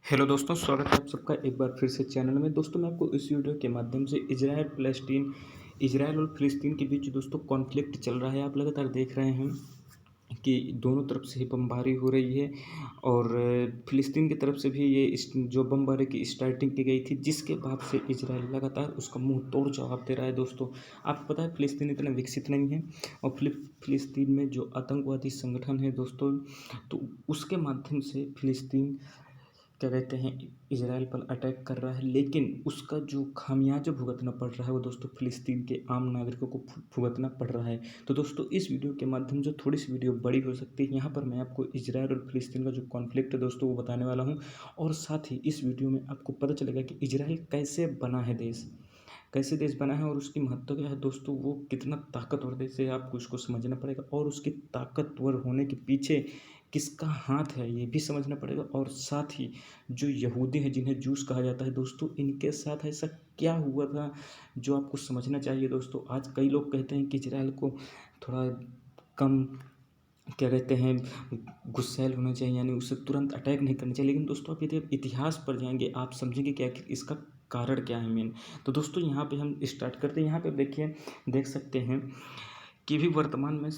Hello दोस्तों, स्वागत है आप सबका एक बार फिर से चैनल में। दोस्तों, मैं आपको इस वीडियो के माध्यम से इजराइल और फ़िलिस्तीन के बीच दोस्तों कॉन्फ्लिक्ट चल रहा है। आप लगातार देख रहे हैं कि दोनों तरफ से ही बमबारी हो रही है और फ़िलिस्तीन की तरफ से भी ये जो बमबारी की स्टार्टिंग की गई थी, जिसके बाद से इजराइल लगातार उसका मुंह तोड़ जवाब दे रहा है। दोस्तों, आपको पता है फ़िलिस्तीन इतना विकसित नहीं है और फ़िलिस्तीन में जो आतंकवादी संगठन है दोस्तों, तो उसके माध्यम से फ़िलिस्तीन क्या कहते हैं इजराइल पर अटैक कर रहा है, लेकिन उसका जो खामियाजा भुगतना पड़ रहा है वो दोस्तों फ़िलिस्तीन के आम नागरिकों को भुगतना पड़ रहा है। तो दोस्तों, इस वीडियो के माध्यम से थोड़ी सी वीडियो बड़ी हो सकती है। यहाँ पर मैं आपको इजराइल और फ़िलिस्तीन का जो कॉन्फ्लिक्ट है दोस्तों वो बताने वाला हूँ, और साथ ही इस वीडियो में आपको पता चलेगा कि इजराइल कैसे बना है देश, कैसे देश बना है और उसकी महत्व क्या है दोस्तों, वो कितना ताकतवर देश है, आपको उसको समझना पड़ेगा। और उसके ताकतवर होने के पीछे किसका हाथ है ये भी समझना पड़ेगा। और साथ ही जो यहूदी हैं, जिन्हें जूस कहा जाता है दोस्तों, इनके साथ ऐसा क्या हुआ था जो आपको समझना चाहिए दोस्तों। आज कई लोग कहते हैं कि इजराइल को थोड़ा कम क्या कहते हैं गुस्सैल होना चाहिए, यानी उससे तुरंत अटैक नहीं करना चाहिए। लेकिन दोस्तों, आप यदि आप इतिहास पर जाएंगे आप समझेंगे कि आखिर इसका कारण क्या है मेन। तो दोस्तों, यहाँ पे हम स्टार्ट करते हैं। यहाँ पे देखिए, देख सकते हैं कि भी वर्तमान में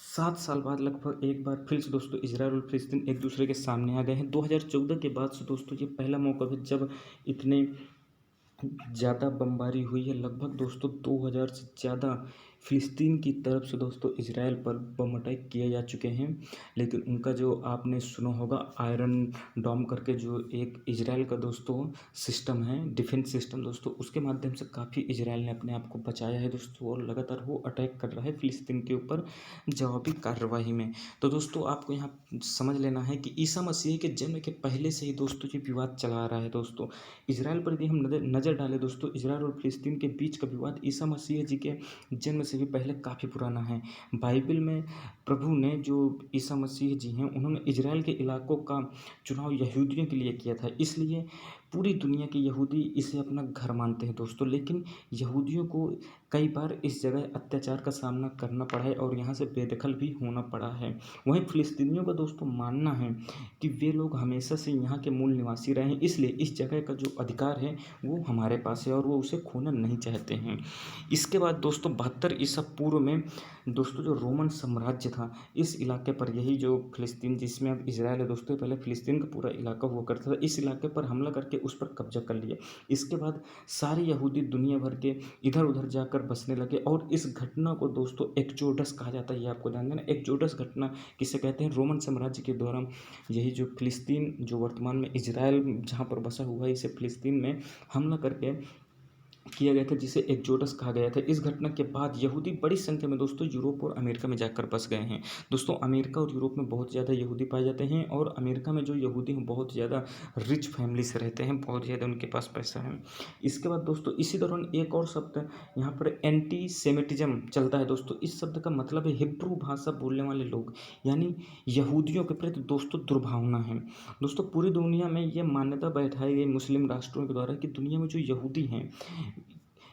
7 साल बाद लगभग एक बार फिर से दोस्तों इजराइल और फिलिस्तीन एक दूसरे के सामने आ गए हैं। 2014 के बाद से दोस्तों ये पहला मौका है जब इतने ज़्यादा बमबारी हुई है। लगभग दोस्तों 2000 से ज़्यादा फ़िलिस्तीन की तरफ से दोस्तों इजराइल पर बम अटैक किए जा चुके हैं। लेकिन उनका जो आपने सुना होगा आयरन डोम करके जो एक इजराइल का दोस्तों सिस्टम है, डिफेंस सिस्टम दोस्तों, उसके माध्यम से काफ़ी इजराइल ने अपने आप को बचाया है दोस्तों, और लगातार वो अटैक कर रहा है फ़िलिस्तीन के ऊपर जवाबी कार्रवाई में। तो दोस्तों, आपको यहाँ समझ लेना है कि ईसा मसीह के जन्म के पहले से ही दोस्तों ये विवाद चला आ रहा है दोस्तों। इजराइल पर यदि हम नज़र डालें दोस्तों, इजराइल और फिलिस्तीन के बीच का विवाद ईसा मसीह जी के जन्म से भी पहले काफ़ी पुराना है। बाइबल में प्रभु ने जो ईसा मसीह जी हैं, उन्होंने इजराइल के इलाकों का चुनाव यहूदियों के लिए किया था, इसलिए पूरी दुनिया के यहूदी इसे अपना घर मानते हैं दोस्तों। लेकिन यहूदियों को कई बार इस जगह अत्याचार का सामना करना पड़ा है और यहाँ से बेदखल भी होना पड़ा है। वहीं फिलिस्तीनियों का दोस्तों मानना है कि वे लोग हमेशा से यहाँ के मूल निवासी रहे हैं, इसलिए इस जगह का जो अधिकार है वो हमारे पास है और वो उसे खोना नहीं चाहते हैं। इसके बाद दोस्तों 72 ईसा पूर्व में दोस्तों जो रोमन साम्राज्य था, इस इलाके पर यही जो फिलिस्तीन जिसमें अब इजराइल है दोस्तों, पहले फिलिस्तीन का पूरा इलाका हुआ करता था, इस इलाके पर हमला करके उस पर कब्जा कर लिया। इसके बाद सारे यहूदी दुनिया भर के इधर उधर जाकर बसने लगे और इस घटना को दोस्तों एक्सोडस कहा जाता है। ये आपको ध्यान देना, एक्सोडस घटना किसे कहते हैं, रोमन साम्राज्य के दौरान यही जो फिलिस्तीन जो वर्तमान में इजराइल जहाँ पर बसा हुआ है, इसे फिलिस्तीन में हमला करके किया गया था, जिसे एक्सोडस कहा गया था। इस घटना के बाद यहूदी बड़ी संख्या में दोस्तों यूरोप और अमेरिका में जाकर बस गए हैं दोस्तों। अमेरिका और यूरोप में बहुत ज़्यादा यहूदी पाए जाते हैं और अमेरिका में जो यहूदी हैं बहुत ज़्यादा रिच फैमिली से रहते हैं, बहुत ज़्यादा उनके पास पैसा है। इसके बाद दोस्तों इसी दौरान एक और शब्द यहाँ पर एंटी सेमिटिज्म चलता है दोस्तों। इस शब्द का मतलब है हिब्रू भाषा बोलने वाले लोग, यानी यहूदियों के प्रति दोस्तों दुर्भावना है। दोस्तों, पूरी दुनिया में ये मान्यता बैठाई गई मुस्लिम राष्ट्रों के द्वारा कि दुनिया में जो यहूदी हैं,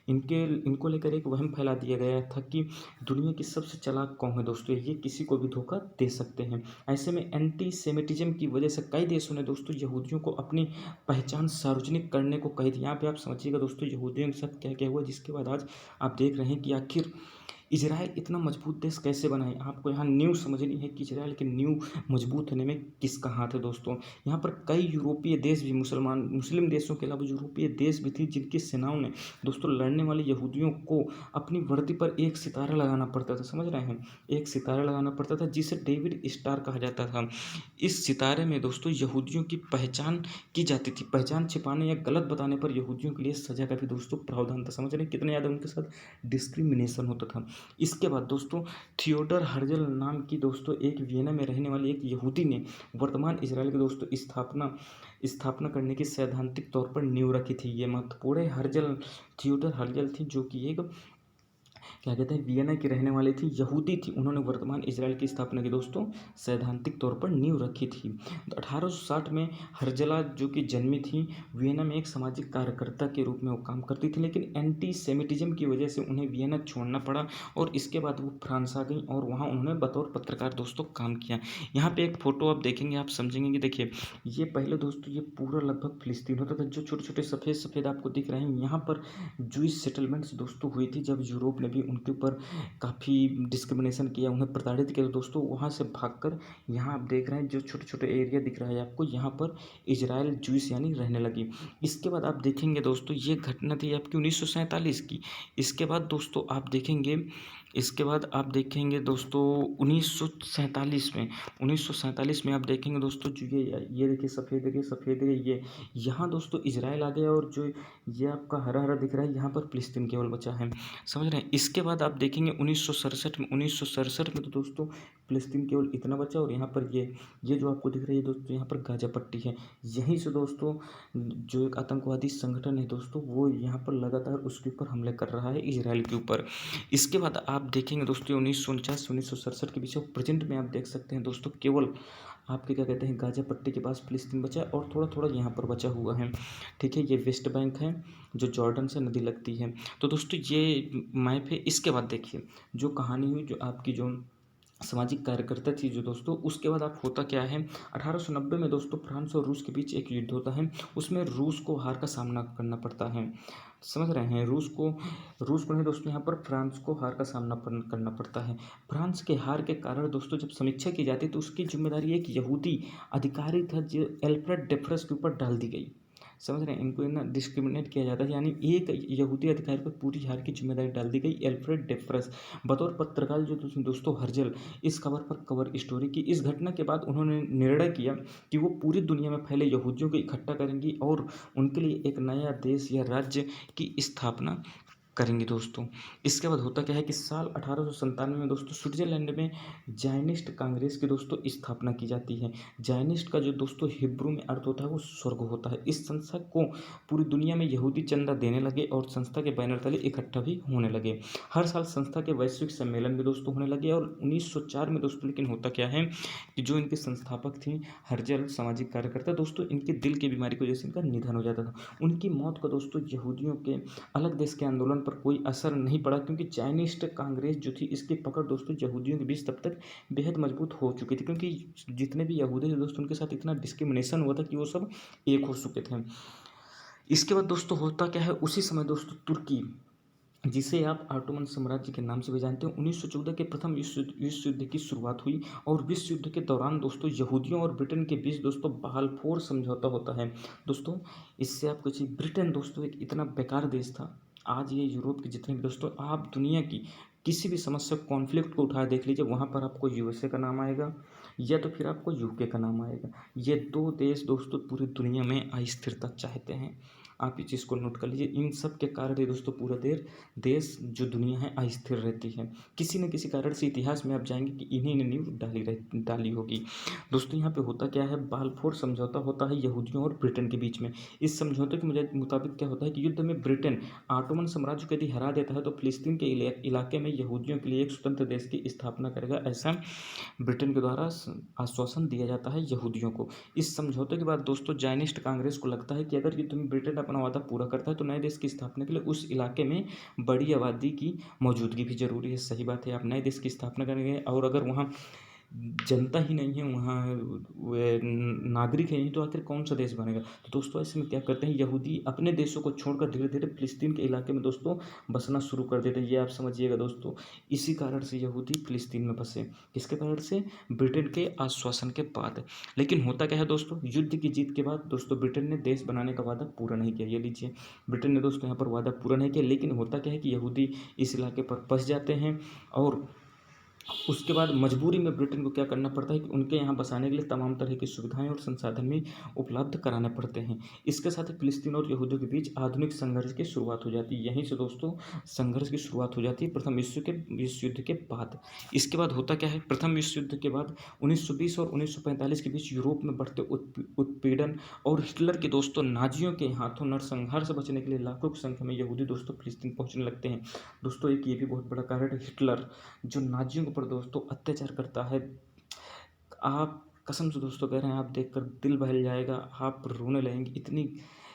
इनको लेकर एक वहम फैला दिया गया था कि दुनिया की सबसे चालाक कौम है दोस्तों, ये किसी को भी धोखा दे सकते हैं। ऐसे में एंटी सेमिटिज्म की वजह से कई देशों ने दोस्तों यहूदियों को अपनी पहचान सार्वजनिक करने को कही थी। यहाँ पे आप समझिएगा दोस्तों यहूदियों के साथ क्या क्या हुआ, जिसके बाद आज आप देख रहे हैं कि आखिर इजराइल इतना मजबूत देश कैसे बना है। आपको यहाँ न्यू समझनी है कि इजराइल के न्यू मजबूत होने में किसका हाथ है दोस्तों। यहाँ पर कई यूरोपीय देश भी, मुस्लिम देशों के अलावा यूरोपीय देश भी थी, जिनकी सेनाओं ने दोस्तों लड़ने वाले यहूदियों को अपनी वर्दी पर एक सितारा लगाना पड़ता था, समझ रहे हैं, एक सितारा लगाना पड़ता था जिसे डेविड स्टार कहा जाता था। इस सितारे में दोस्तों यहूदियों की पहचान की जाती थी। पहचान छिपाने या गलत बताने पर यहूदियों के लिए सजा का भी दोस्तों प्रावधान था। समझ रहे हैं कितना ज़्यादा उनके साथ डिस्क्रिमिनेशन होता था। इसके बाद दोस्तों थियोडर हर्जल नाम की दोस्तों एक वियना में रहने वाली एक यहूदी ने वर्तमान इजराइल की दोस्तों स्थापना करने की सैद्धांतिक तौर पर नींव रखी थी। ये महत्वपूर्ण है। थियोडर हर्जल थी, जो कि एक क्या कहते हैं, वियना की रहने वाली थी, यहूदी थी। उन्होंने वर्तमान इजराइल की स्थापना की दोस्तों सैद्धांतिक तौर पर नींव रखी थी। तो 1860 में हर्जला जो कि जन्मी थी, वियना में एक सामाजिक कार्यकर्ता के रूप में वो काम करती थी, लेकिन एंटी सेमिटिज्म की वजह से उन्हें वियना छोड़ना पड़ा और इसके बाद वो फ्रांस आ गई और वहाँ उन्होंने बतौर पत्रकार दोस्तों काम किया। यहाँ पे एक फ़ोटो आप देखेंगे, आप समझेंगे कि देखिए ये पहले दोस्तों ये पूरा लगभग फिलिस्तीन होता था। जो छोटे छोटे सफ़ेद सफ़ेद आपको दिख रहे हैं, यहाँ पर जूइश सेटलमेंट्स दोस्तों हुई थी, जब यूरोप ने भी उनके ऊपर काफ़ी डिस्क्रिमिनेशन किया, उन्हें प्रताड़ित किया। तो दोस्तों वहाँ से भागकर यहाँ आप देख रहे हैं जो छोटे छोटे एरिया दिख रहा है आपको, यहाँ पर इजराइल जूइश यानी रहने लगी। इसके बाद आप देखेंगे दोस्तों ये घटना थी आपकी 1947 की। इसके बाद दोस्तों आप देखेंगे, इसके बाद आप देखेंगे दोस्तों 1947 में आप देखेंगे दोस्तों जो ये देखिए सफ़ेद एरिया, सफ़ेद एरिया ये यहाँ दोस्तों इजराइल आ गया और जो ये आपका हरा हरा दिख रहा है यहाँ पर फिलिस्तीन केवल बचा है, समझ रहे हैं। इसके बाद आप देखेंगे 1967 में तो दोस्तों फिलिस्तीन केवल इतना बचा और यहाँ पर ये जो आपको दिख रही है दोस्तों यहाँ पर गाजा पट्टी है। यहीं से दोस्तों जो एक आतंकवादी संगठन है दोस्तों वो यहाँ पर लगातार उसके ऊपर हमले कर रहा है, इजराइल के ऊपर। इसके बाद आप देखेंगे दोस्तों 1949 से 1967 के बीच प्रेजेंट में आप देख सकते हैं दोस्तों केवल आपके क्या कहते हैं गाजा पट्टी के पास फिलिस्तीन बचा है और थोड़ा थोड़ा यहाँ पर बचा हुआ है, ठीक है। ये वेस्ट बैंक है जो जॉर्डन से नदी लगती है। तो दोस्तों ये मैप है। इसके बाद देखिए जो कहानी हुई, जो आपकी जो सामाजिक कार्यकर्ता थी जो दोस्तों, उसके बाद आप होता क्या है 1890 में दोस्तों फ्रांस और रूस के बीच एक युद्ध होता है। उसमें रूस को हार का सामना करना पड़ता है, समझ रहे हैं। रूस को नहीं दोस्तों, यहाँ पर फ्रांस को हार का सामना करना पड़ता है। फ्रांस के हार के कारण दोस्तों जब समीक्षा की जाती है तो उसकी जिम्मेदारी एक यहूदी अधिकारी था जो एल्फ्रेड डेफरस के ऊपर डाल दी गई, समझ रहे हैं। इनको ना डिस्क्रिमिनेट किया जाता है, यानी एक यहूदी अधिकारी पर पूरी हार की जिम्मेदारी डाल दी गई एल्फ्रेड डेफरस बतौर पत्रकार जो दोस्तों हर्जल इस खबर पर कवर स्टोरी की। इस घटना के बाद उन्होंने निर्णय किया कि वो पूरी दुनिया में फैले यहूदियों को इकट्ठा करेंगी और उनके लिए एक नया देश या राज्य की स्थापना करेंगे दोस्तों। इसके बाद होता क्या है कि साल 1897 में दोस्तों स्विट्जरलैंड में जायनिस्ट कांग्रेस की दोस्तों स्थापना की जाती है। जायनिस्ट का जो दोस्तों हिब्रू में अर्थ होता है वो स्वर्ग होता है। इस संस्था को पूरी दुनिया में यहूदी चंदा देने लगे और संस्था के बैनर तले इकट्ठा भी होने लगे। हर साल संस्था के वैश्विक सम्मेलन भी दोस्तों होने लगे और 1904 में दोस्तों, लेकिन होता क्या है कि जो इनके संस्थापक थी हर्जल सामाजिक कार्यकर्ता दोस्तों, इनके दिल की बीमारी की वजह से इनका निधन हो जाता था। उनकी मौत का दोस्तों यहूदियों के अलग देश के आंदोलन पर कोई असर नहीं पड़ा, क्योंकि चाइनीस्ट कांग्रेस जो थी इसकी पकड़ दोस्तों यहूदियों के बीच तब तक बेहद मजबूत हो चुकी थी, क्योंकि जितने भी यहूदी थे दोस्तों उनके साथ इतना डिस्क्रिमिनेशन हुआ था कि वो सब एक हो चुके थे। इसके बाद दोस्तों होता क्या है, उसी समय दोस्तों तुर्की, जिसे आप ऑटोमन साम्राज्य के नाम से भी जानते हैं, 1914 के प्रथम विश्व युद्ध की शुरुआत हुई और विश्व युद्ध के दौरान दोस्तों यहूदियों और ब्रिटेन के बीच दोस्तों बाल्फोर समझौता होता है दोस्तों। इससे आपको चाहिए, ब्रिटेन दोस्तों एक इतना बेकार देश था। आज ये यूरोप के जितने भी दोस्तों आप दुनिया की किसी भी समस्या कॉन्फ्लिक्ट को उठा देख लीजिए, वहाँ पर आपको यूएसए का नाम आएगा या तो फिर आपको यूके का नाम आएगा। ये दो देश दोस्तों पूरी दुनिया में अस्थिरता चाहते हैं। आप इस चीज़ को नोट कर लीजिए। इन सब के कारण ये दोस्तों पूरा देश जो दुनिया है अस्थिर रहती है। किसी न किसी कारण से इतिहास में आप जाएंगे कि इन्हीं ने नींव डाली होगी दोस्तों। यहाँ पे होता क्या है, बाल्फोर समझौता होता है यहूदियों और ब्रिटेन के बीच में। इस समझौते के मुताबिक क्या होता है कि युद्ध में ब्रिटेन ऑटोमन साम्राज्य को यदि हरा देता है तो फिलिस्तीन के इलाके में यहूदियों के लिए एक स्वतंत्र देश की स्थापना करेगा, ऐसा ब्रिटेन के द्वारा आश्वासन दिया जाता है यहूदियों को। इस समझौते के बाद दोस्तों जायनिस्ट कांग्रेस को लगता है कि अगर युद्ध में ब्रिटेन अपना वादा पूरा करता है तो नए देश की स्थापना के लिए उस इलाके में बड़ी आबादी की मौजूदगी भी जरूरी है। सही बात है, आप नए देश की स्थापना करेंगे और अगर वहाँ जनता ही नहीं है, वहाँ वे नागरिक है नहीं, तो आखिर कौन सा देश बनेगा। तो दोस्तों ऐसे में क्या करते हैं, यहूदी अपने देशों को छोड़कर धीरे धीरे फिलिस्तीन के इलाके में दोस्तों बसना शुरू कर देते हैं। ये आप समझिएगा दोस्तों, इसी कारण से यहूदी फिलिस्तीन में बसे। किसके कारण से? ब्रिटेन के आश्वासन के बाद। लेकिन होता क्या है दोस्तों, युद्ध की जीत के बाद दोस्तों ब्रिटेन ने देश बनाने का वादा पूरा नहीं किया। ये लीजिए, ब्रिटेन ने दोस्तों यहाँ पर वादा पूरा नहीं किया। लेकिन होता क्या है कि यहूदी इस इलाके पर बस जाते हैं और उसके बाद मजबूरी में ब्रिटेन को क्या करना पड़ता है कि उनके यहाँ बसाने के लिए तमाम तरह की सुविधाएं और संसाधन भी उपलब्ध कराने पड़ते हैं। इसके साथ ही फिलिस्तीन और यहूदियों के बीच आधुनिक संघर्ष की शुरुआत हो जाती है। यहीं से दोस्तों संघर्ष की शुरुआत हो जाती है प्रथम विश्व युद्ध के बाद। इसके बाद होता क्या है, प्रथम विश्व युद्ध के बाद 1920 और 1945 के बीच यूरोप में बढ़ते उत्पीड़न और हिटलर के दोस्तों नाजियों के हाथों नरसंहार से बचने के लिए लाखों की संख्या में यहूदी दोस्तों फिलिस्तीन पहुंचने लगते हैं। दोस्तों एक ये भी बहुत बड़ा कारण है, हिटलर जो नाजियों के ऊपर दोस्तों अत्याचार करता है। आप कसम से दोस्तों कह रहे हैं, आप देखकर दिल बहल जाएगा, आप रोने लगेंगे, इतनी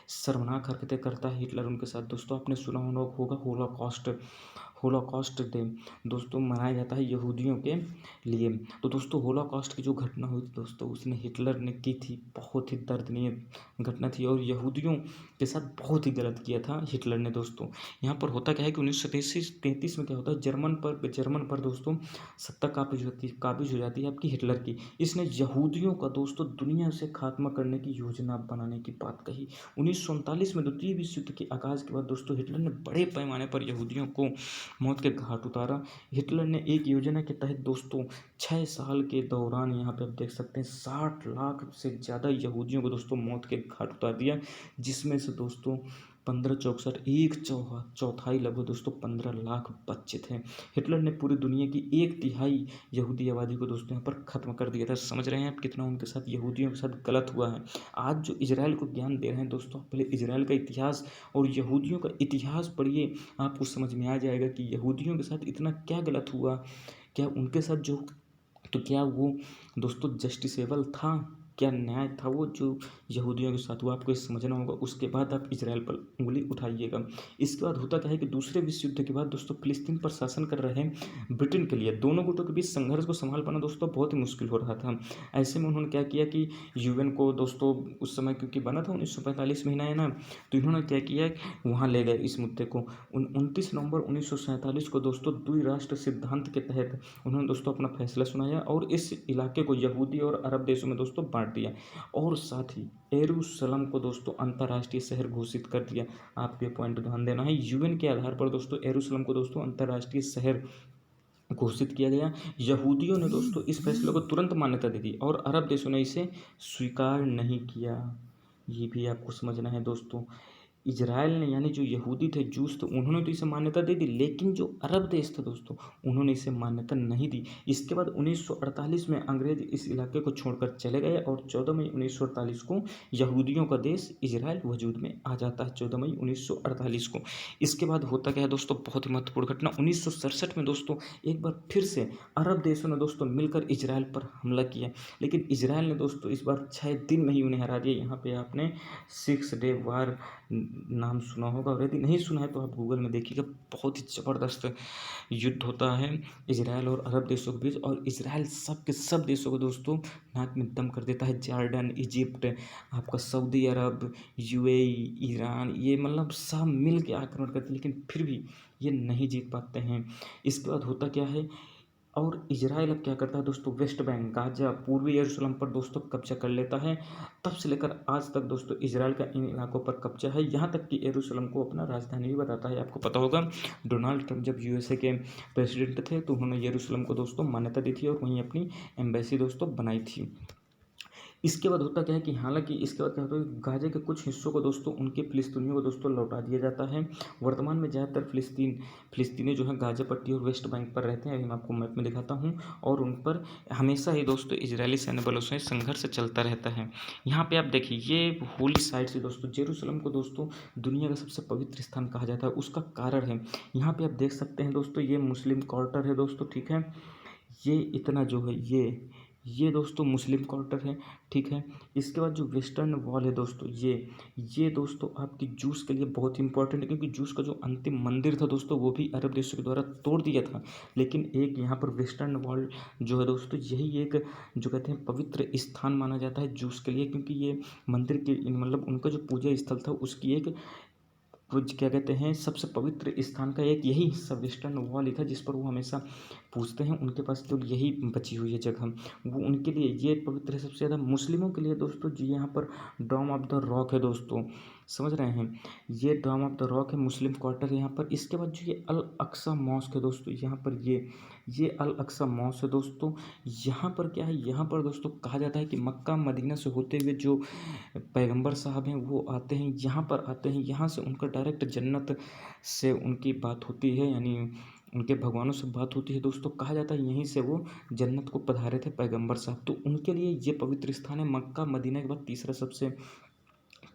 शर्मनाक हरकतें करता है हिटलर उनके साथ। दोस्तों आपने सुना होगा होलोकॉस्ट, होलोकॉस्ट डे दोस्तों मनाया जाता है यहूदियों के लिए। तो दोस्तों होलोकॉस्ट की जो घटना हुई थी दोस्तों, उसने हिटलर ने की थी, बहुत ही दर्दनीय घटना थी और यहूदियों के साथ बहुत ही गलत किया था हिटलर ने दोस्तों। यहाँ पर होता क्या है कि 1933 में क्या होता है, जर्मन पर दोस्तों सत्ता काबिज हो जाती है आपकी हिटलर की। इसने यहूदियों का दोस्तों दुनिया से खात्मा करने की योजना बनाने की बात कही। 1939 में द्वितीय विश्व युद्ध के आगाज के बाद दोस्तों हिटलर ने बड़े पैमाने पर यहूदियों को मौत के घाट उतारा। हिटलर ने एक योजना के तहत दोस्तों 6 साल के दौरान यहाँ पे आप देख सकते हैं 60 लाख से ज़्यादा यहूदियों को दोस्तों मौत के घाट उतार दिया, जिसमें से दोस्तों 1564 चौथाई लगभग दोस्तों 15 लाख बच्चे थे। हिटलर ने पूरी दुनिया की 1/3 यहूदी आबादी को दोस्तों यहाँ पर ख़त्म कर दिया था। समझ रहे हैं आप कितना उनके साथ यहूदियों के साथ गलत हुआ है। आज जो इजराइल को ज्ञान दे रहे हैं दोस्तों, पहले इजराइल का इतिहास और यहूदियों का इतिहास पढ़िए, आपको समझ में आ जाएगा कि यहूदियों के साथ इतना क्या गलत हुआ, क्या उनके साथ जो, तो क्या वो दोस्तों जस्टिसेबल था, क्या न्याय था वो जो यहूदियों के साथ हुआ, आपको ये समझना होगा। उसके बाद आप इजराइल पर उंगली उठाइएगा। इसके बाद होता क्या है कि दूसरे विश्व युद्ध के बाद दोस्तों फिलिस्तीन पर शासन कर रहे ब्रिटेन के लिए दोनों गुटों के बीच संघर्ष को संभाल पाना दोस्तों बहुत ही मुश्किल हो रहा था। ऐसे में उन्होंने क्या किया कि यूएन को दोस्तों उस समय क्योंकि बना था 1945 महीना है ना, तो इन्होंने क्या किया, वहाँ ले गए इस मुद्दे को। 29 नवंबर 1947 को दोस्तों द्विराष्ट्र सिद्धांत के तहत उन्होंने दोस्तों अपना फैसला सुनाया और इस इलाके को यहूदी और अरब देशों में दोस्तों बांट दिया और साथ ही यरूशलेम को दोस्तों अंतर्राष्ट्रीय शहर घोषित कर दिया। आपको ये पॉइंट ध्यान देना है, यूएन के आधार पर दोस्तों यरूशलेम को दोस्तों अंतर्राष्ट्रीय शहर घोषित किया गया। यहूदियों ने दोस्तों इस फैसले को तुरंत मान्यता दे दी और अरब देशों ने इसे स्वीकार नहीं किया। ये भी आपको समझना है दोस्तों। इजराइल ने यानी जो यहूदी थे, जूस थे, उन्होंने तो इसे मान्यता दे दी, लेकिन जो अरब देश थे दोस्तों उन्होंने इसे मान्यता नहीं दी। इसके बाद 1948 में अंग्रेज इस इलाके को छोड़कर चले गए और 14 मई 1948 को यहूदियों का देश इजराइल वजूद में आ जाता है, 14 मई 1948 को। इसके बाद होता क्या है दोस्तों, बहुत ही महत्वपूर्ण घटना, 1967 में दोस्तों एक बार फिर से अरब देशों ने दोस्तों मिलकर इजराइल पर हमला किया, लेकिन इजराइल ने दोस्तों इस बार 6 दिन में ही उन्हें हरा दिया। यहाँ पे आपने 6 डे वार नाम सुना होगा और यदि नहीं सुना है तो आप गूगल में देखिएगा। बहुत ही ज़बरदस्त युद्ध होता है इजराइल और अरब देशों के बीच और इजराइल सब के सब देशों को दोस्तों नाक में दम कर देता है। जॉर्डन, इजिप्ट, आपका सऊदी अरब, यूएई, ईरान, ये मतलब सब मिल के आक्रमण करते हैं, लेकिन फिर भी ये नहीं जीत पाते हैं। इसके बाद होता क्या है, और इजराइल अब क्या करता है दोस्तों, वेस्ट बैंक, गाजा, पूर्वी यरूशलेम पर दोस्तों कब्जा कर लेता है। तब से लेकर आज तक दोस्तों इजराइल का इन इलाकों पर कब्जा है, यहाँ तक कि यरूशलेम को अपना राजधानी भी बताता है। आपको पता होगा डोनाल्ड ट्रंप जब यूएसए के प्रेसिडेंट थे तो उन्होंने यरूशलेम को दोस्तों मान्यता दी थी और वहीं अपनी एम्बेसी दोस्तों बनाई थी। इसके बाद होता क्या है कि हालांकि इसके बाद क्या होता है कि गाजा के कुछ हिस्सों को दोस्तों उनके फिलिस्तीनियों को दोस्तों लौटा दिया जाता है। वर्तमान में ज़्यादातर फिलिस्तीनी जो है गाजा पट्टी और वेस्ट बैंक पर रहते हैं, अभी मैं आपको मैप में दिखाता हूँ, और उन पर हमेशा ही दोस्तों इजरायली सैन्य बलों से संघर्ष चलता रहता है। यहाँ पे आप देखिए ये होली साइट से दोस्तों जेरूशलेम को दोस्तों दुनिया का सबसे पवित्र स्थान कहा जाता है। उसका कारण है, यहाँ पे आप देख सकते हैं दोस्तों, ये मुस्लिम क्वार्टर है दोस्तों, ठीक है, ये इतना जो है ये दोस्तों मुस्लिम क्वार्टर है, ठीक है। इसके बाद जो वेस्टर्न वॉल है दोस्तों, ये दोस्तों आपकी जूस के लिए बहुत इंपॉर्टेंट है, क्योंकि जूस का जो अंतिम मंदिर था दोस्तों वो भी अरब देशों के द्वारा तोड़ दिया था। लेकिन एक यहाँ पर वेस्टर्न वॉल जो है दोस्तों, यही एक जो कहते हैं पवित्र स्थान माना जाता है जूस के लिए, क्योंकि ये मंदिर के मतलब उनका जो पूजा स्थल था उसकी एक क्या कहते हैं, सबसे पवित्र स्थान का एक यही हिस्सा वेस्टर्न वॉल ही था जिस पर वो हमेशा पूछते हैं। उनके पास तो यही बची हुई है जगह, वो उनके लिए ये पवित्र है सबसे ज़्यादा। मुस्लिमों के लिए दोस्तों जी यहाँ पर डोम ऑफ द रॉक है दोस्तों, समझ रहे हैं, ये डोम ऑफ द रॉक है, मुस्लिम क्वार्टर है यहाँ पर। इसके बाद जो ये अल अक्सा मॉस्क है दोस्तों, यहाँ पर ये अल अक्सा मॉस्क है दोस्तों। यहाँ पर क्या है, यहाँ पर दोस्तों कहा जाता है कि मक्का मदीना से होते हुए जो पैगंबर साहब हैं वो आते हैं, यहाँ पर आते हैं, यहाँ से उनका डायरेक्ट जन्नत से उनकी बात होती है, यानी उनके भगवानों से बात होती है दोस्तों। कहा जाता है यहीं से वो जन्नत को पधारे थे पैगंबर साहब, तो उनके लिए ये पवित्र स्थान है। मक्का मदीना के बाद तीसरा सबसे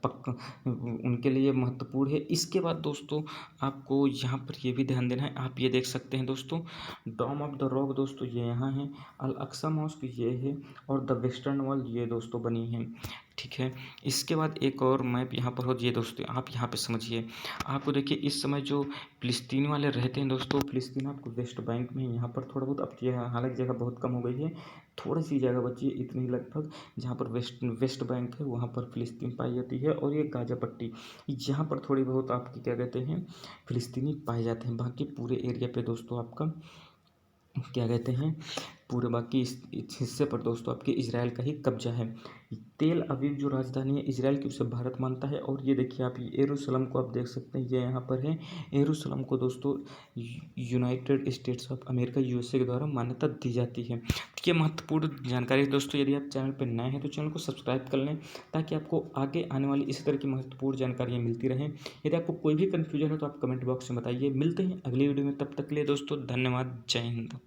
पक्का उनके लिए महत्वपूर्ण है। इसके बाद दोस्तों आपको यहाँ पर ये भी ध्यान देना है, आप ये देख सकते हैं दोस्तों, डोम ऑफ द रॉक दोस्तों ये यहाँ है, अल अक्सा मॉस्क ये है, और द वेस्टर्न वॉल ये दोस्तों बनी है, ठीक है। इसके बाद एक और मैप यहाँ पर हो, ये दोस्तों आप यहाँ पे समझिए, आपको देखिए इस समय जो फिलिस्तीनी वाले रहते हैं दोस्तों, फिलिस्तीन आपको वेस्ट बैंक में, यहाँ पर थोड़ा बहुत अब ये हालांकि जगह बहुत कम हो गई है, थोड़ी सी जगह बची है, इतनी लगभग, जहाँ पर वेस्ट बैंक है वहाँ पर फिलिस्तीन पाई जाती है, और ये गाजा पट्टी यहाँ पर थोड़ी बहुत आपकी क्या कहते हैं फिलिस्तीनी पाए जाते हैं। बाकी पूरे एरिया पे दोस्तों आपका क्या कहते हैं, पूरे बाकी इस हिस्से पर दोस्तों आपके इजराइल का ही कब्जा है। तेल अवीव जो राजधानी है इजराइल की, उसे भारत मानता है। और ये देखिए आप यरूशलेम को आप देख सकते हैं, ये यहाँ पर है। यरूशलेम को दोस्तों United states of America USA के द्वारा मान्यता दी जाती है। तो ये महत्वपूर्ण जानकारी है दोस्तों। यदि आप चैनल पर नए हैं तो चैनल को सब्सक्राइब कर लें, ताकि आपको आगे आने वाली इसी तरह की महत्वपूर्ण जानकारियाँ मिलती रहें। यदि आपको कोई भी कन्फ्यूजन हो तो आप कमेंट बॉक्स में बताइए। मिलते हैं अगली वीडियो में, तब तक के लिए दोस्तों धन्यवाद, जय हिंद।